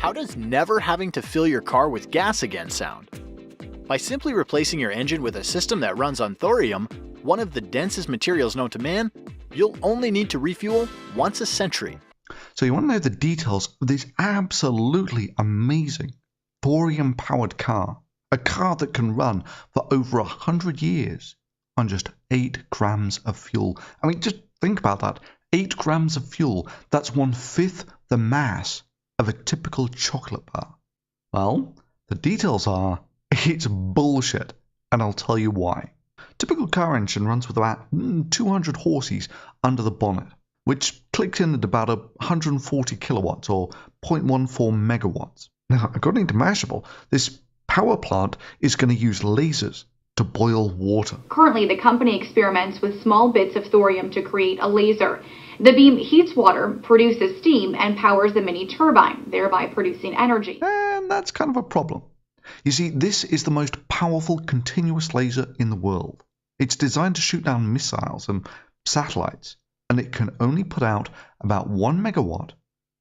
How does never having to fill your car with gas again sound? By simply replacing your engine with a system that runs on thorium, one of the densest materials known to man, you'll only need to refuel once a century. So you want to know the details of this absolutely amazing thorium-powered car, a car that can run for over 100 years on just 8 grams of fuel. I mean, just think about that. 8 grams of fuel, that's 1/5 the mass of a typical chocolate bar. Well, the details are, it's bullshit, and I'll tell you why. Typical car engine runs with about 200 horses under the bonnet, which clicks in at about 140 kilowatts or 0.14 megawatts. Now, according to Mashable, this power plant is going to use lasers to boil water. Currently, the company experiments with small bits of thorium to create a laser. The beam heats water, produces steam, and powers the mini turbine, thereby producing energy. And that's kind of a problem. You see, this is the most powerful continuous laser in the world. It's designed to shoot down missiles and satellites, and it can only put out about 1 megawatt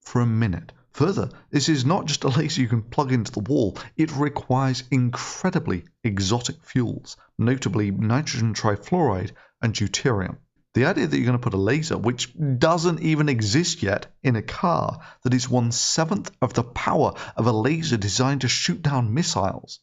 for a minute. Further, this is not just a laser you can plug into the wall. It requires incredibly exotic fuels, notably nitrogen trifluoride and deuterium. The idea that you're going to put a laser, which doesn't even exist yet, in a car that is 1/7 of the power of a laser designed to shoot down missiles,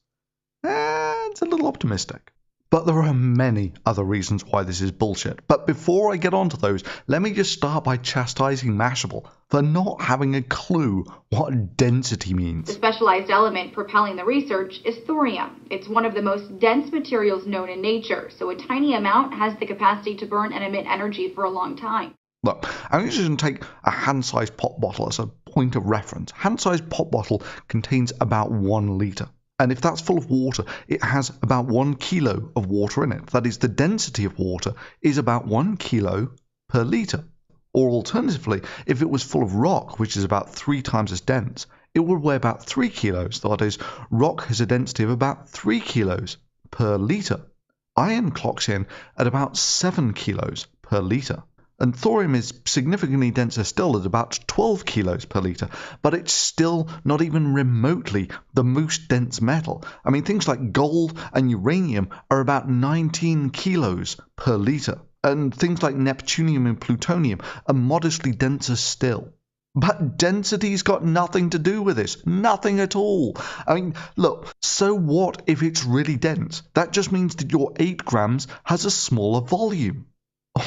it's a little optimistic. But there are many other reasons why this is bullshit. But before I get onto those, let me just start by chastising Mashable for not having a clue what density means. The specialized element propelling the research is thorium. It's one of the most dense materials known in nature, so a tiny amount has the capacity to burn and emit energy for a long time. Look, I'm just going to take a hand-sized pop bottle as a point of reference. Hand-sized pop bottle contains about 1 litre. And if that's full of water, it has about 1 kilo of water in it. That is, the density of water is about 1 kilo per litre. Or alternatively, if it was full of rock, which is about 3 times as dense, it would weigh about 3 kilos. That is, rock has a density of about 3 kilos per litre. Iron clocks in at about 7 kilos per litre. And thorium is significantly denser still at about 12 kilos per litre, but it's still not even remotely the most dense metal. I mean, things like gold and uranium are about 19 kilos per litre, and things like neptunium and plutonium are modestly denser still. But density's got nothing to do with this. Nothing at all. I mean, look, so what if it's really dense? That just means that your 8 grams has a smaller volume.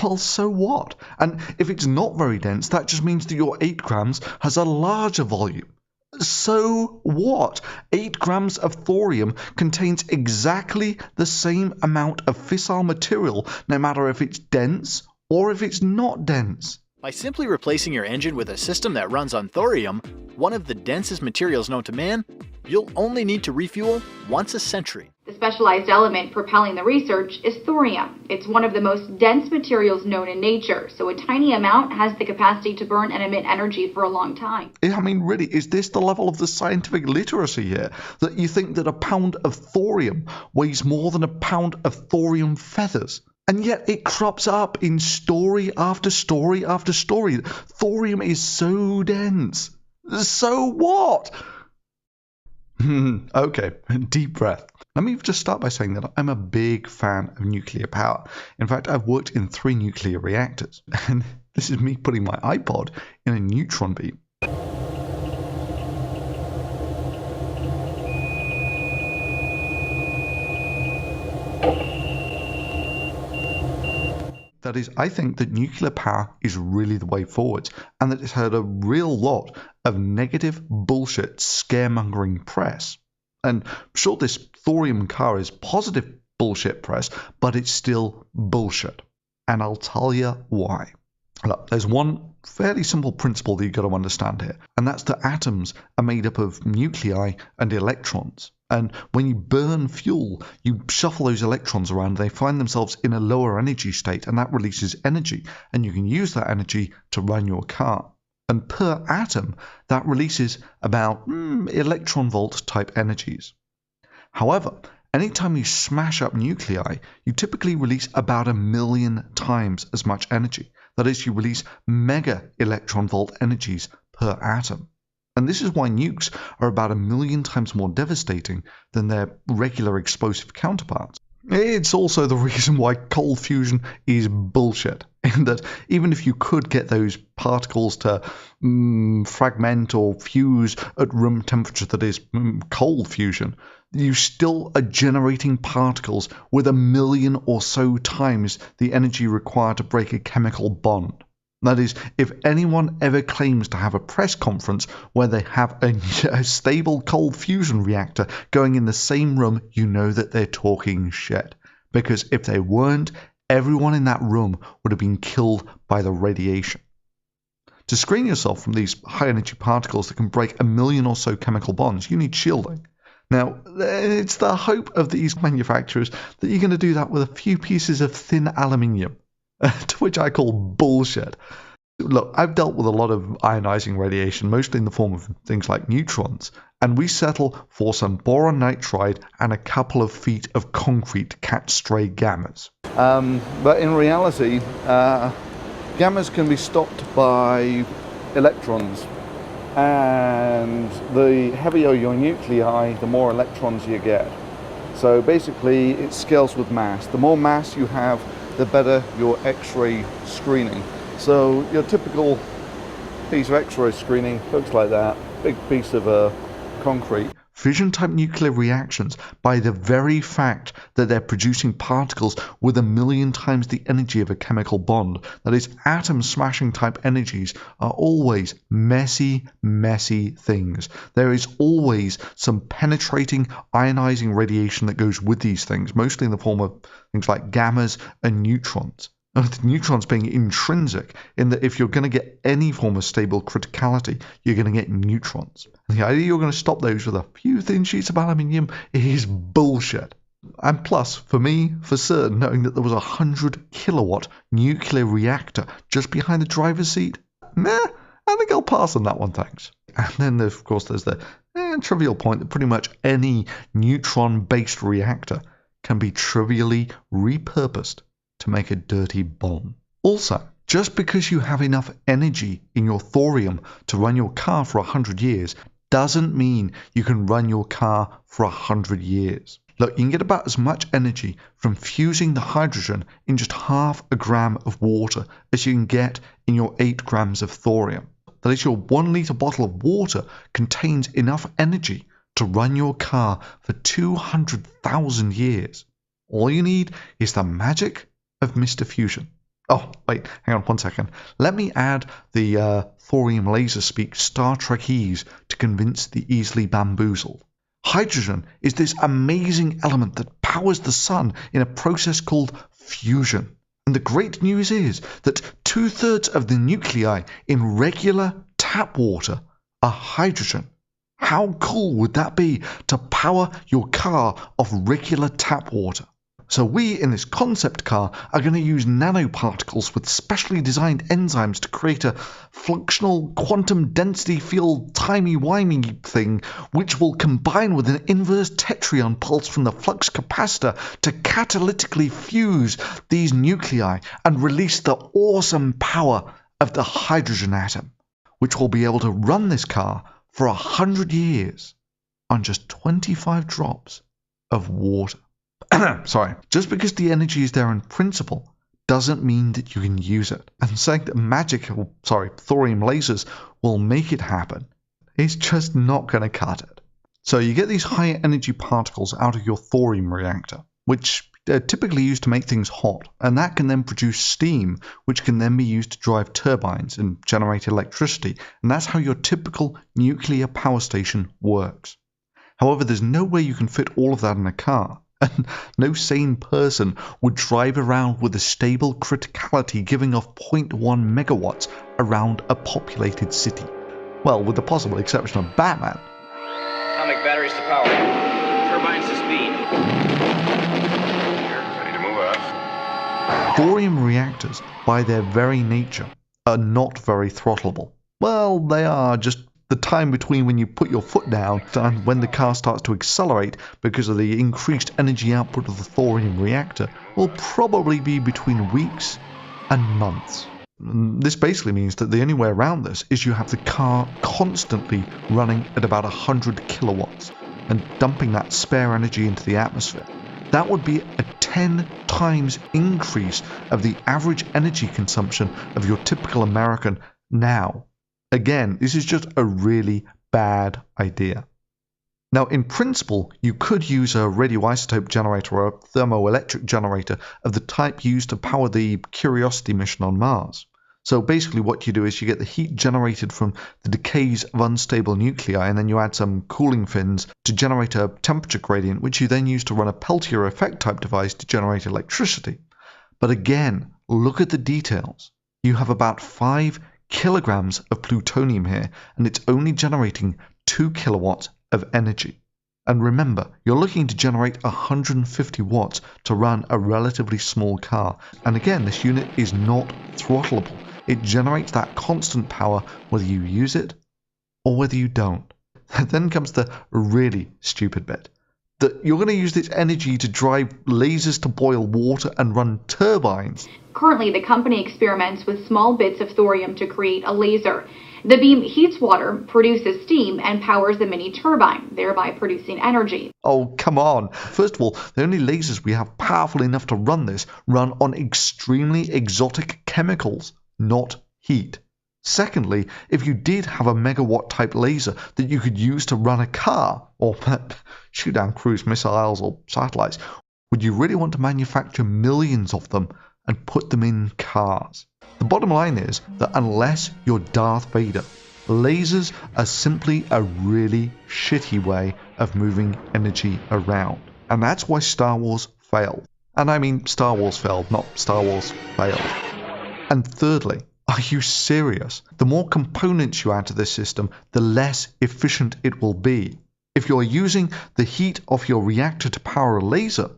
Well, so what? And if it's not very dense, that just means that your 8 grams has a larger volume. So what? 8 grams of thorium contains exactly the same amount of fissile material, no matter if it's dense or if it's not dense. By simply replacing your engine with a system that runs on thorium, one of the densest materials known to man, you'll only need to refuel once a century. The specialized element propelling the research is thorium. It's one of the most dense materials known in nature, so a tiny amount has the capacity to burn and emit energy for a long time. I mean, really, is this the level of the scientific literacy here? That you think that a pound of thorium weighs more than a pound of thorium feathers? And yet it crops up in story after story after story. Thorium is so dense. So what? Okay, deep breath. Let me just start by saying that I'm a big fan of nuclear power. In fact, I've worked in 3 nuclear reactors. And this is me putting my iPod in a neutron beam. That is, I think that nuclear power is really the way forwards, and that it's had a real lot of negative bullshit scaremongering press. And sure, this thorium car is positive bullshit press, but it's still bullshit. And I'll tell you why. Look, there's one fairly simple principle that you've got to understand here, and that's that atoms are made up of nuclei and electrons. And when you burn fuel, you shuffle those electrons around, they find themselves in a lower energy state, and that releases energy, and you can use that energy to run your car. And per atom, that releases about electron volt type energies. However, anytime you smash up nuclei, you typically release about 1 million times as much energy. That is, you release mega electron volt energies per atom. And this is why nukes are about 1,000,000 times more devastating than their regular explosive counterparts. It's also the reason why cold fusion is bullshit, in that even if you could get those particles to fragment or fuse at room temperature, that is, cold fusion, you still are generating particles with 1,000,000 or so times the energy required to break a chemical bond. That is, if anyone ever claims to have a press conference where they have a stable cold fusion reactor going in the same room, you know that they're talking shit. Because if they weren't, everyone in that room would have been killed by the radiation. To screen yourself from these high-energy particles that can break 1,000,000 or so chemical bonds, you need shielding. Now, it's the hope of these manufacturers that you're going to do that with a few pieces of thin aluminium. To which I call bullshit. Look, I've dealt with a lot of ionizing radiation, mostly in the form of things like neutrons, and we settle for some boron nitride and a couple of feet of concrete to catch stray gammas. But in reality, gammas can be stopped by electrons, and the heavier your nuclei, the more electrons you get. So basically, it scales with mass. The more mass you have, the better your X-ray screening. So your typical piece of X-ray screening looks like that, big piece of concrete. Fission-type nuclear reactions, by the very fact that they're producing particles with 1,000,000 times the energy of a chemical bond, that is, atom-smashing type energies, are always messy, messy things. There is always some penetrating, ionizing radiation that goes with these things, mostly in the form of things like gammas and neutrons. The neutrons being intrinsic, in that if you're going to get any form of stable criticality, you're going to get neutrons. And the idea you're going to stop those with a few thin sheets of aluminium is bullshit. And plus, for me, for certain, knowing that there was a 100 kilowatt nuclear reactor just behind the driver's seat, I think I'll pass on that one, thanks. And then, of course, there's the trivial point that pretty much any neutron-based reactor can be trivially repurposed to make a dirty bomb. Also, just because you have enough energy in your thorium to run your car for 100 years doesn't mean you can run your car for 100 years. Look, you can get about as much energy from fusing the hydrogen in just half a gram of water as you can get in your 8 grams of thorium. That is, your 1 litre bottle of water contains enough energy to run your car for 200,000 years. All you need is the magic of Mr. Fusion. Oh, wait, hang on 1 second. Let me add the thorium laser speak Star Trekese to convince the easily bamboozled. Hydrogen is this amazing element that powers the sun in a process called fusion. And the great news is that 2/3 of the nuclei in regular tap water are hydrogen. How cool would that be to power your car off regular tap water? So we, in this concept car, are going to use nanoparticles with specially designed enzymes to create a functional quantum density field timey-wimey thing, which will combine with an inverse tetryon pulse from the flux capacitor to catalytically fuse these nuclei and release the awesome power of the hydrogen atom, which will be able to run this car for 100 years on just 25 drops of water. Sorry, just because the energy is there in principle doesn't mean that you can use it. And saying that thorium lasers will make it happen is just not going to cut it. So you get these higher energy particles out of your thorium reactor, which are typically used to make things hot, and that can then produce steam, which can then be used to drive turbines and generate electricity, and that's how your typical nuclear power station works. However, there's no way you can fit all of that in a car. And no sane person would drive around with a stable criticality giving off 0.1 megawatts around a populated city. Well, with the possible exception of Batman. Atomic batteries to power. Turbines to speed. Ready to move out. Thorium reactors, by their very nature, are not very throttleable. Well, they are. Just the time between when you put your foot down and when the car starts to accelerate because of the increased energy output of the thorium reactor will probably be between weeks and months. This basically means that the only way around this is you have the car constantly running at about 100 kilowatts and dumping that spare energy into the atmosphere. That would be a 10 times increase of the average energy consumption of your typical American now. Again, this is just a really bad idea. Now, in principle, you could use a radioisotope generator or a thermoelectric generator of the type used to power the Curiosity mission on Mars. So basically what you do is you get the heat generated from the decays of unstable nuclei, and then you add some cooling fins to generate a temperature gradient, which you then use to run a Peltier effect type device to generate electricity. But again, look at the details. You have about 5 kilograms of plutonium here, and it's only generating 2 kilowatts of energy. And remember, you're looking to generate 150 watts to run a relatively small car. And again, this unit is not throttleable. It generates that constant power whether you use it or whether you don't. Then comes the really stupid bit. That you're going to use this energy to drive lasers to boil water and run turbines. Currently, the company experiments with small bits of thorium to create a laser. The beam heats water, produces steam, and powers the mini turbine, thereby producing energy. Oh, come on. First of all, the only lasers we have powerful enough to run this run on extremely exotic chemicals, not heat. Secondly, if you did have a megawatt type laser that you could use to run a car, or shoot down cruise missiles or satellites, would you really want to manufacture millions of them and put them in cars? The bottom line is that unless you're Darth Vader, lasers are simply a really shitty way of moving energy around. And that's why Star Wars failed. And I mean Star Wars failed, not Star Wars failed. And thirdly, are you serious? The more components you add to this system, the less efficient it will be. If you're using the heat of your reactor to power a laser,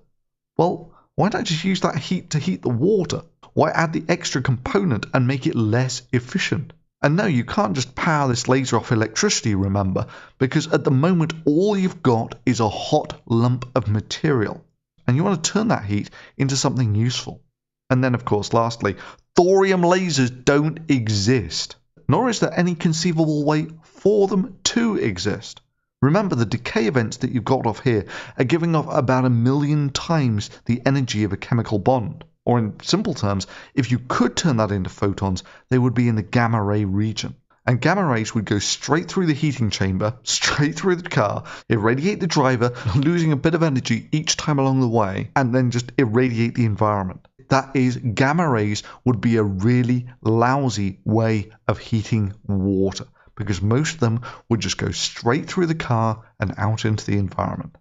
well, why not just use that heat to heat the water? Why add the extra component and make it less efficient? And no, you can't just power this laser off electricity, remember, because at the moment all you've got is a hot lump of material, and you want to turn that heat into something useful. And then, of course, lastly, thorium lasers don't exist, nor is there any conceivable way for them to exist. Remember, the decay events that you've got off here are giving off about 1,000,000 times the energy of a chemical bond. Or in simple terms, if you could turn that into photons, they would be in the gamma ray region. And gamma rays would go straight through the heating chamber, straight through the car, irradiate the driver, losing a bit of energy each time along the way, and then just irradiate the environment. That is, gamma rays would be a really lousy way of heating water, because most of them would just go straight through the car and out into the environment.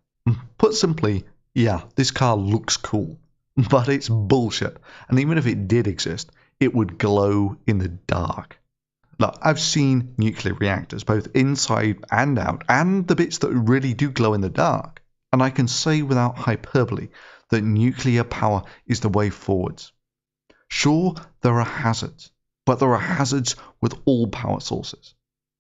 Put simply, yeah, this car looks cool. But it's bullshit, and even if it did exist, it would glow in the dark. Look, I've seen nuclear reactors, both inside and out, and the bits that really do glow in the dark, and I can say without hyperbole that nuclear power is the way forwards. Sure, there are hazards, but there are hazards with all power sources.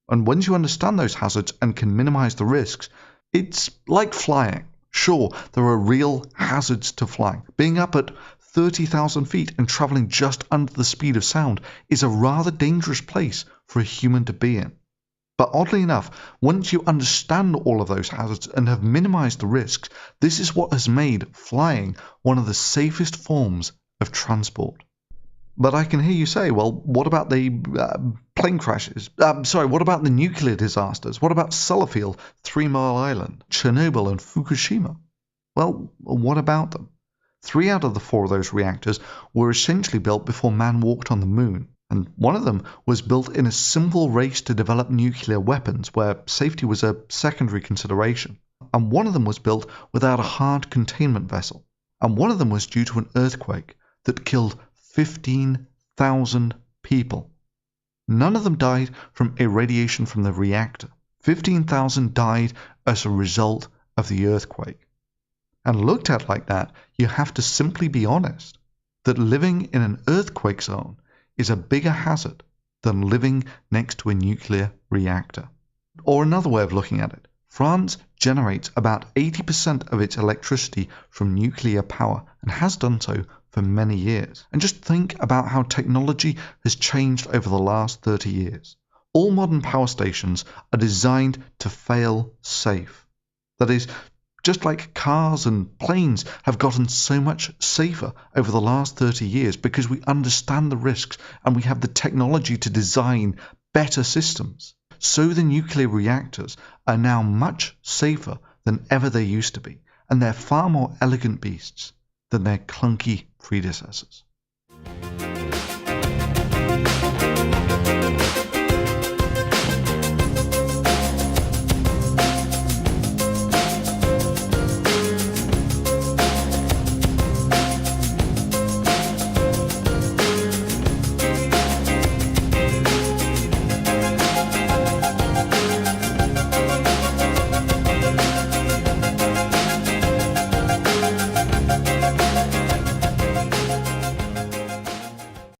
And once you understand those hazards and can minimize the risks, it's like flying. Sure, there are real hazards to flying. Being up at 30,000 feet and traveling just under the speed of sound is a rather dangerous place for a human to be in. But oddly enough, once you understand all of those hazards and have minimized the risks, this is what has made flying one of the safest forms of transport. But I can hear you say, well, what about the plane crashes? What about the nuclear disasters? What about Sellafield, 3 Mile Island, Chernobyl and Fukushima? Well, what about them? 3 out of the 4 of those reactors were essentially built before man walked on the moon. And one of them was built in a simple race to develop nuclear weapons, where safety was a secondary consideration. And one of them was built without a hard containment vessel. And one of them was due to an earthquake that killed 15,000 people. None of them died from irradiation from the reactor. 15,000 died as a result of the earthquake. And looked at like that, you have to simply be honest that living in an earthquake zone is a bigger hazard than living next to a nuclear reactor. Or another way of looking at it, France generates about 80% of its electricity from nuclear power and has done so for many years. And just think about how technology has changed over the last 30 years. All modern power stations are designed to fail safe. That is, just like cars and planes have gotten so much safer over the last 30 years because we understand the risks and we have the technology to design better systems, so the nuclear reactors are now much safer than ever they used to be, and they're far more elegant beasts than their clunky predecessors.